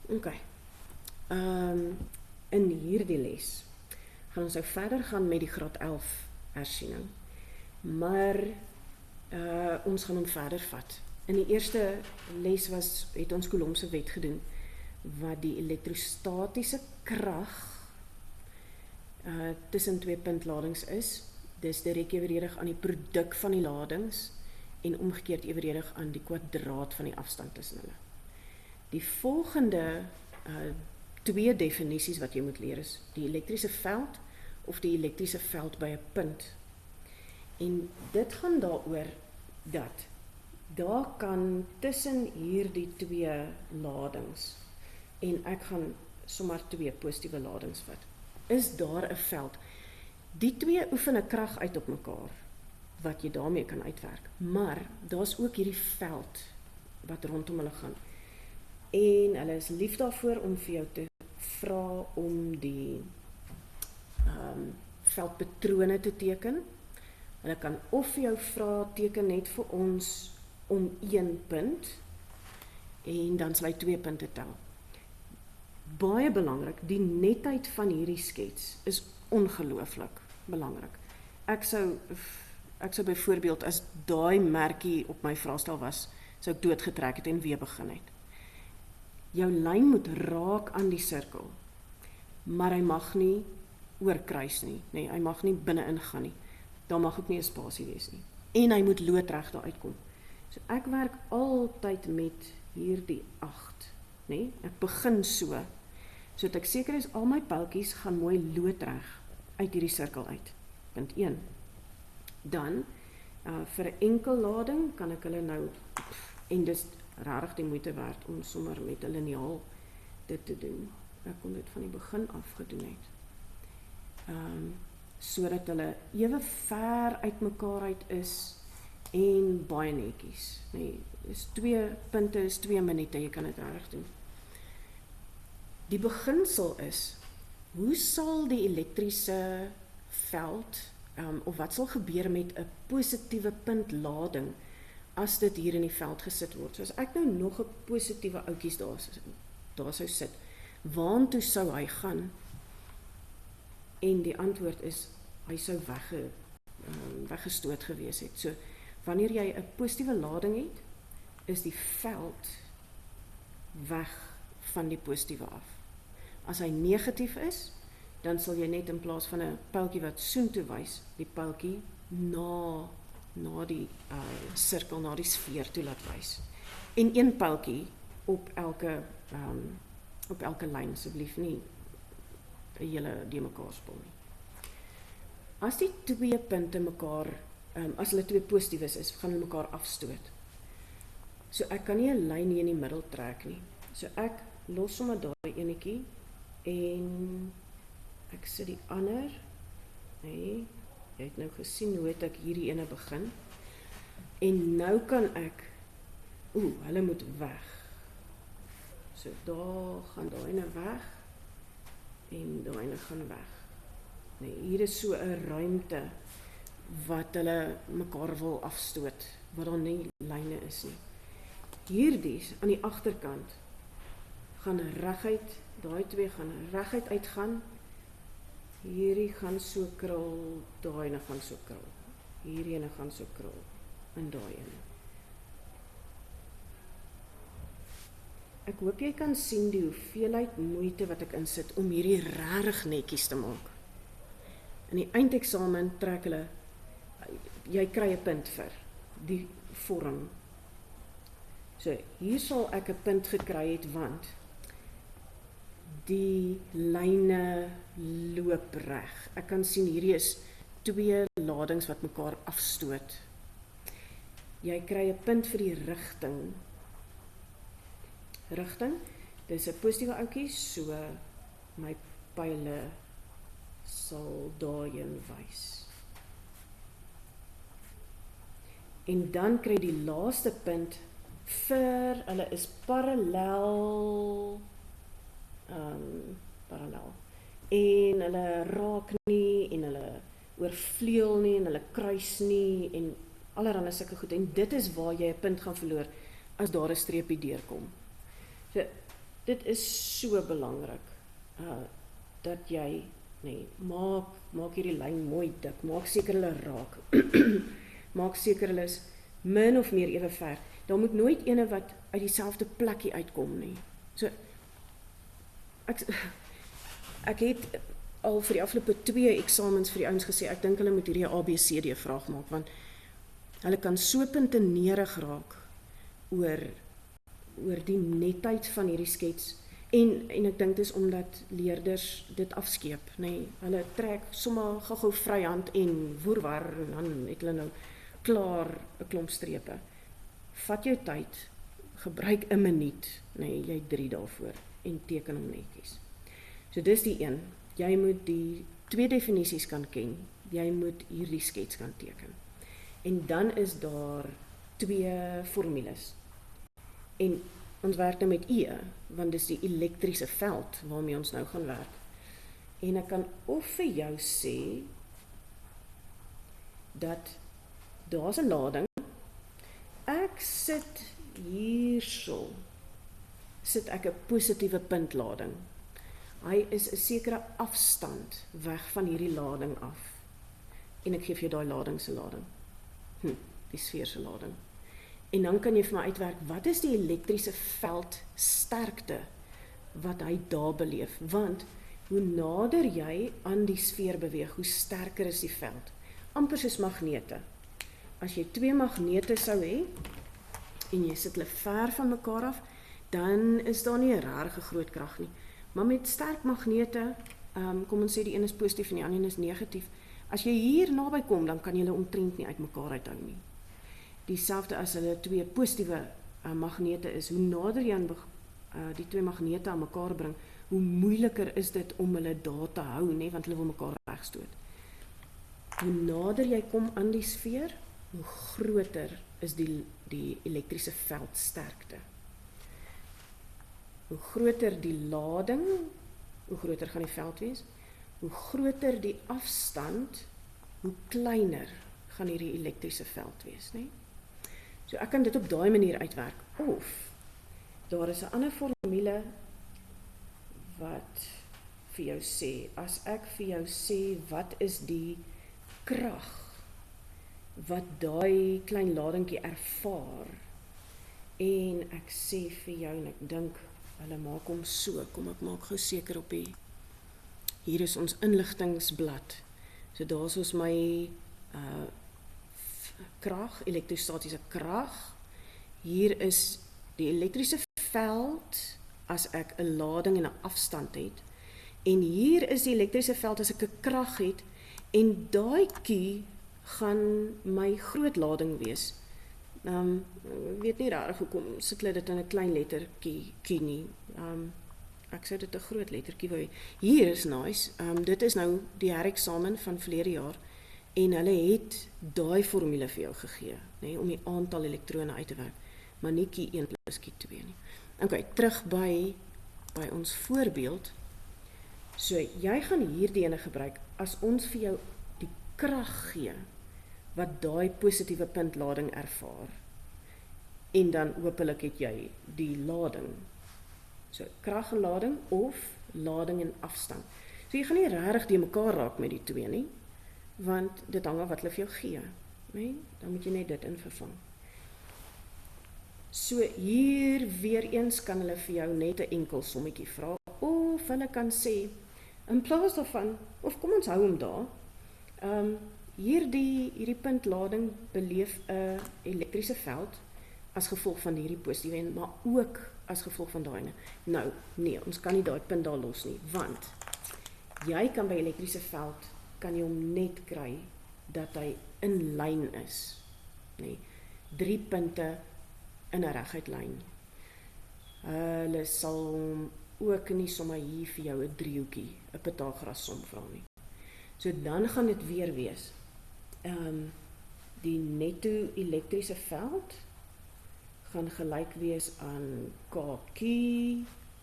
OK. In hierdie les gaan ons nou verder gaan met die graad 11 hersiening. Maar ons gaan hom verder vat. In die eerste les het ons Coulomb se wet gedoen wat die elektrostatiese krag tussen twee puntladings is. Dis direk evenredig aan die produk van die ladings en omgekeerd evenredig aan die kwadraat van die afstand tussen hulle. Die volgende twee definisies wat jy moet leer is die elektriese veld of die elektriese veld by 'n punt. En dit gaan daaroor dat daar kan tussen hierdie twee ladings, en ek gaan sommer twee positiewe ladings vat, is daar 'n veld. Die twee oefen 'n krag uit op mekaar, wat jy daarmee kan uitwerk. Maar daar's ook hierdie veld wat rondom hulle gaan. En hulle is lief daarvoor om vir jou te vra om die veldpatrone te teken. Hulle kan of vir jou vra teken net vir ons om 1 punt en dan sal hy 2 punte tel. Baie belangrik, die netheid van hierdie skets is ongelooflik belangrik. Ek sou byvoorbeeld as daai merkie op my vraestel was, sou ek doodgetrek het en weer begin het. Jou lyn moet raak aan die sirkel, maar hy mag nie oorkruis nie, nee, hy mag nie binne-in gaan nie. Daar mag ook nie 'n spasie wees nie. En hy moet loodreg daar uitkom. So ek werk altyd met hierdie 8, nee? Ek begin so dat ek seker is al my pyltjies gaan mooi loodreg uit hierdie sirkel uit. Punt 1. Dan vir 'n enkel lading kan ek hulle nou, en dis regtig die moeite werd om sommer met 'n liniaal dit te doen. Ek kon dit van die begin af gedoen het. Sodat hulle ewe ver uit mekaar uit is en baie netjies. Nee, is 2 punte is 2 minute, jy kan dit reg doen. Die beginsel is, hoe sal die elektriese veld, of wat sal gebeur met 'n positiewe puntlading as dit hier in die veld gesit word? So as ek nou nog 'n positiewe outjies daar sou sit, waantoe sou hy gaan? En die antwoord is, hy sou weggestoot gewees het. So, wanneer jy 'n positiewe lading het, is die veld weg van die positiewe af. As hy negatief is, dan sal jy net in plaas van 'n pyltjie wat soontoe wys, die pyltjie na die sirkel, na die sfeer toe laat wys. En 1 pyltjie op elke lyn, asseblief nie 'n hele die mekaar spul nie. As die 2 punte mekaar, as hulle 2 positiefs is, gaan hulle mekaar afstoot. So ek kan nie 'n lyn hier in die middel trek nie. So ek los sommer daai enetjie en ek sit die ander. Nee, jy het nou gesien hoe het ek hierdie ene begin. En nou kan ek, hulle moet weg. So daar gaan daai ene weg en daai ene gaan weg. Nee, hier is so 'n ruimte wat hulle mekaar wil afstoot, waar daar nie lyne is nie. Hierdie aan die agterkant gaan reguit, daai 2 gaan reguit uitgaan. Hierdie gaan so krul, daai ene gaan so krul. Hierdie ene gaan so krul en daai ene. Ek hoop jy kan sien die hoeveelheid moeite wat ek insit om hierdie regtig netjies te maak. In die eindeksamen trek hulle, jy kry 'n punt vir die vorm. So, hier sal ek 'n punt gekry het, want die lyne loop reg. Ek kan sien hierdie is 2 ladings wat mekaar afstoot. Jy kry 'n punt vir die rigting. Dis 'n positiewe outjie, so my pyle sal daarheen wys. En dan kry die laaste punt vir, hulle is parallel, en hulle raak nie, en hulle oorvleuel nie, en hulle kruis nie, en allerhande sulke goed, en dit is waar jy 'n punt gaan verloor, as daar 'n streepie deurkom. So, dit is so belangrik, dat jy, maak hierdie lyn mooi dik, maak seker hulle raak, maak seker hulle is min of meer ewe ver, daar moet nooit ene wat uit dieselfde plekkie uitkom nie, so, ek het al vir die afgelope 2 eksamens vir die ouens gesê, ek dink hulle moet hierdie ABCD vraag maak, want hulle kan so puntenerig raak oor die netheid van hierdie skets, en ek dink dis omdat leerders dit afskeep, hulle trek sommer gou-gou vryhand en woerwar, en dan het hulle nou klaar 'n klomp strepe. Vat jou tyd, gebruik 1 minuut, jy 3 daarvoor, en teken hom netjies. So dis die een, jy moet die 2 definisies kan ken, jy moet hierdie skets kan teken. En dan is daar 2 formules. En ons werk nou met E, want dis die elektriese veld waarmee ons nou gaan werk. En ek kan of vir jou sê, dat daar's 'n lading, ek sit hierso, sit ek 'n positiewe puntlading. Hy is 'n sekere afstand weg van hierdie lading af. En ek gee vir jou daai lading se lading. Die sfeer se lading. En dan kan jy vir my uitwerk, wat is die elektriese veld sterkte wat hy daar beleef? Want hoe nader jy aan die sfeer beweeg, hoe sterker is die veld. Amper soos magnete. As jy 2 magnete sou hê, en jy sit hulle ver van mekaar af, dan is daar nie 'n regtig groot krag nie. Maar met sterk magnete, kom ons sê die een is positief en die ander is negatief, as jy hier naby kom, dan kan jy hulle omtrent nie uit mekaar uithou nie. Dieselfde as hulle 2 positiewe magnete is, hoe nader jy aan die 2 magnete aan mekaar bring, hoe moeiliker is dit om hulle daar te hou, want hulle wil mekaar wegstoot. Hoe nader jy kom aan die sfeer, hoe groter is die elektriese veldsterkte. Hoe groter die lading, hoe groter gaan die veld wees. Hoe groter die afstand, hoe kleiner gaan hierdie elektriese veld wees, So ek kan dit op daai manier uitwerk. Of daar is 'n ander formule wat vir jou sê, as ek vir jou sê wat is die krag wat daai klein ladingkie ervaar, en ek sê vir jou, en ek dink hulle maak hom so, kom ek maak gou seker op hier is ons inligtingsblad, so daar is ons my krag, elektrostatiese krag, hier is die elektriese veld, as ek 'n lading en 'n afstand het, en hier is die elektriese veld as ek 'n krag het, en daai kie gaan my groot lading wees. Ek weet nie rarig hoekom sit hulle dit in 'n klein lettertjie nie. Ek sou dit 'n groot lettertjie wou hê. Hier is nice. Dit is nou die hereksamen van verlede jaar, en hulle het daai formule vir jou gegee, om die aantal elektrone uit te werk, maar nie kie 1 plus kie 2 nie. Okay, terug by ons voorbeeld. So, jy gaan hierdie ene gebruik as ons vir jou die krag gee wat daai positiewe puntlading ervaar. En dan hopelik het jy die lading. So, krag en lading of lading en afstand. So, jy gaan nie regtig die mekaar raak met die 2 nie, want dit hang af wat hulle vir jou gee. Dan moet jy net dit in vervang. So, hier weer eens kan hulle vir jou net 'n enkel sommetjie vra, of hulle kan sê, in plaas daarvan, of kom ons hou hom daar, hierdie puntlading beleef 'n elektriese veld as gevolg van hierdie positiewe, maar ook as gevolg van daai ene. Nou, nee, ons kan nie daai punt daar los nie, want jy kan by elektriese veld, kan jy hom net kry, dat hy in lyn is. 3 punte in 'n reguit lyn. Hulle sal hom ook nie sommer hier vir jou 'n driehoekie, 'n Pythagoras som vra nie. So dan gaan dit weer wees, die netto elektriese veld gaan gelyk wees aan k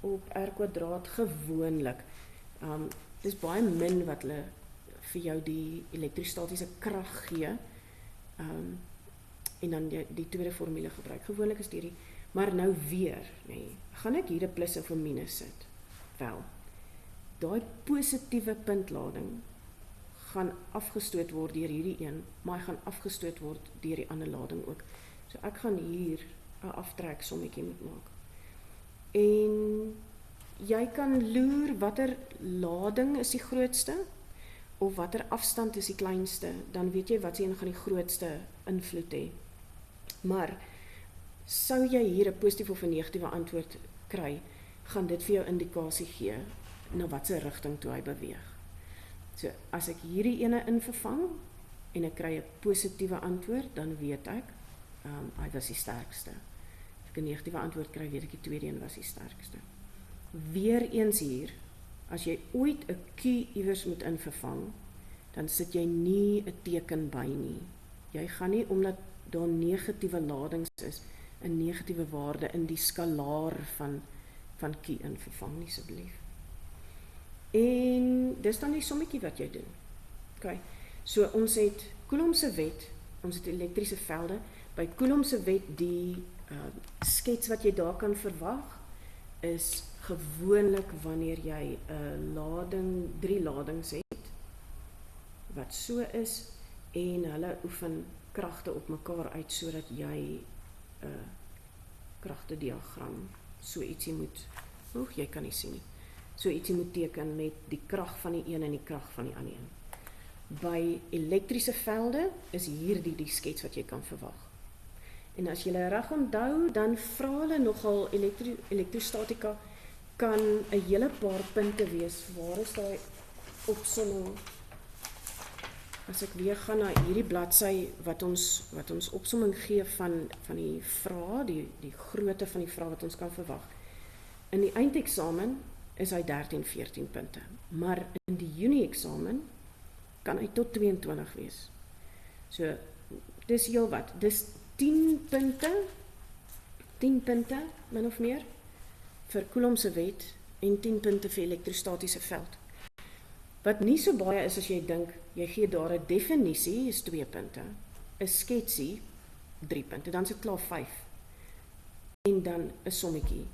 op r kwadraat gewoonlik. Dis baie min wat hulle vir jou die elektrostatiese krag gee, en dan die tweede formule gebruik. Gewoonlik is hierdie, Maar nou weer, gaan ek hier 'n plus of 'n minus sit? Wel, daai positiewe puntlading gaan afgestoot word deur hierdie een, maar hy gaan afgestoot word deur die ander lading ook. So ek gaan hier 'n aftrek sommetjie moet maak. En jy kan loer watter lading is die grootste of watter afstand is die kleinste, dan weet jy wat se een gaan die grootste invloed hê. Maar sou jy hier 'n positiewe of 'n negatiewe antwoord kry, gaan dit vir jou indikasie gee na watter rigting toe hy beweeg. So as ek hierdie ene invervang en ek kry 'n positiewe antwoord, dan weet ek hy was die sterkste. As ek 'n negatiewe antwoord kry, weet ek die tweede een was die sterkste. Weereens hier, as jy ooit 'n Q iewers moet invervang, dan sit jy nie 'n teken by nie. Jy gaan nie, omdat daar negatiewe ladings is, 'n negatiewe waarde in die skalaar van Q invervang nie, asseblief. En dis dan die sommetjie wat jy doen. Okay. So ons het Coulomb se wet, ons het elektriese velde. By Coulomb se wet, die skets wat jy daar kan verwag, is gewoonlik wanneer jy 'n lading, 3 ladings het, wat so is, en hulle oefen kragte op mekaar uit, sodat jy 'n kragtediagram, so ietsie moet, jy kan nie sien nie, so ietsie moet teken met die krag van die een en die krag van die ander een. By elektriese velde is hierdie die skets wat jy kan verwag. En as jy reg onthou, dan vra hulle nogal elektrostatika kan 'n hele paar punte wees. Waar is daai opsomming? As ek weer gaan na hierdie bladsy wat ons opsomming gee van die vrae, die grootte van die vrae wat ons kan verwag. In die eindeksamen is hy 13, 14 punte. Maar in die Junie-eksamen kan hy tot 22 wees. So, dis heel wat. Dis 10 punte, min of meer, vir Coulomb se wet en 10 punte vir elektrostatiese veld. Wat nie so baie is as jy dink, jy gee daar 'n definisie, is 2 punte, 'n sketsie, 3 punte, dan is dit klaar 5. En dan 'n sommetjie.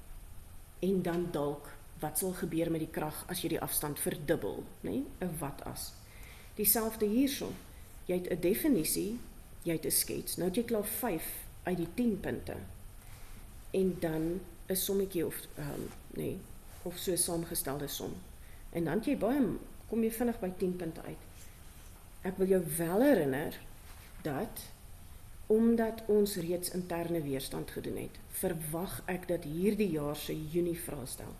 En dan dalk, wat sal gebeur met die krag as jy die afstand verdubbel, né? 'n watas. Dieselfde hierso. Jy het 'n definisie, jy het 'n skets. Nou het jy klaar 5 uit die 10 punte. En dan 'n sommetjie of so 'n saamgestelde som. En dan kom jy vinnig by 10 punte uit. Ek wil jou wel herinner dat omdat ons reeds interne weerstand gedoen het, verwag ek dat hierdie jaar se Junie vraestel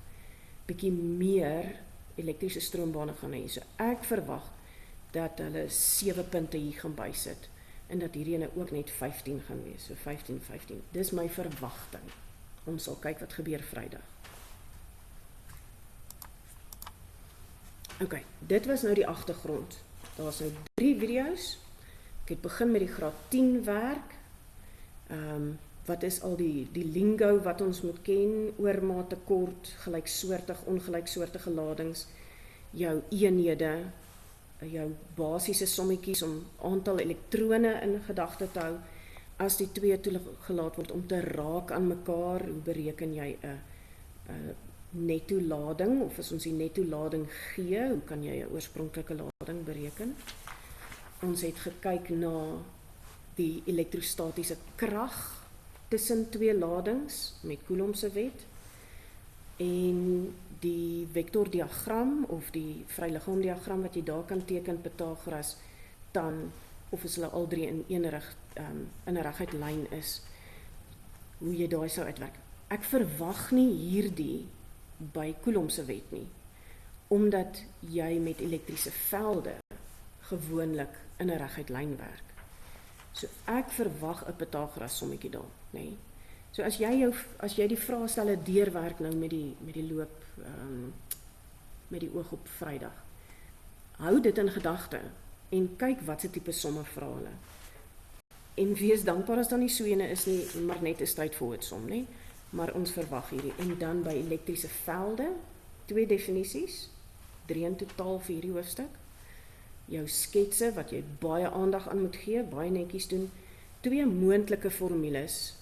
bietjie meer elektriese stroombane gaan hê. So ek verwag dat hulle 7 punte hier gaan bysit en dat hierdie ene ook net 15 gaan wees. So 15. Dis my verwagting. Ons sal kyk wat gebeur Vrydag. Okay, dit was nou die agtergrond. Daar was nou 3 video's. Ek het begin met die graad 10 werk. Wat is al die lingo wat ons moet ken, oormaat, tekort, gelyksoortig, ongelyksoortige ladings, jou eenhede, jou basiese sommetjies om aantal elektrone in gedagte te hou, as die twee toegelaat word om te raak aan mekaar, hoe bereken jy 'n netto lading, of as ons die netto lading gee, hoe kan jy 'n oorspronklike lading bereken? Ons het gekyk na die elektrostatiese krag tussen 2 ladings met Coulomb se wet, en die vektordiagram of die vryliggaamdiagram wat jy daar kan teken, Pythagoras, dan of as hulle al 3 in in 'n reguit lyn is, hoe jy daai sou uitwerk. Ek verwag nie hierdie by Coulomb se wet nie, omdat jy met elektriese velde gewoonlik in 'n reguit lyn werk. So ek verwag 'n Pythagoras sommetjie daar, nê. So as jy die vraestelle deurwerk nou met die loop, met die oog op Vrydag, hou dit in gedagte en kyk wat se tipe somme vra hulle. En wees dankbaar as dan nie so ene is nie, maar net 'n straightforward som, nê. Maar ons verwag hierdie. En dan by elektriese velde, 2 definisies, 3 in totaal vir hierdie hoofstuk. Jou sketse wat jy baie aandag aan moet gee, baie netjies doen, 2 moontlike formules.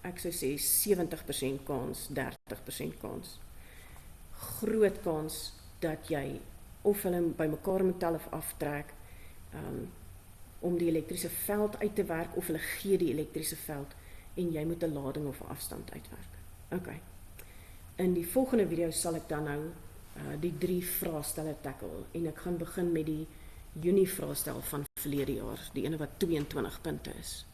ek sou sê 70% kans, 30% kans. Groot kans dat jy of hulle bymekaar moet tel of aftrek, om die elektriese veld uit te werk, of hulle gee die elektriese veld en jy moet 'n lading of 'n afstand uitwerk. OK. In die volgende video sal ek dan nou die 3 vraestelle tackle en ek gaan begin met die Junie vraestel van verlede jaar, die ene wat 22 punte is.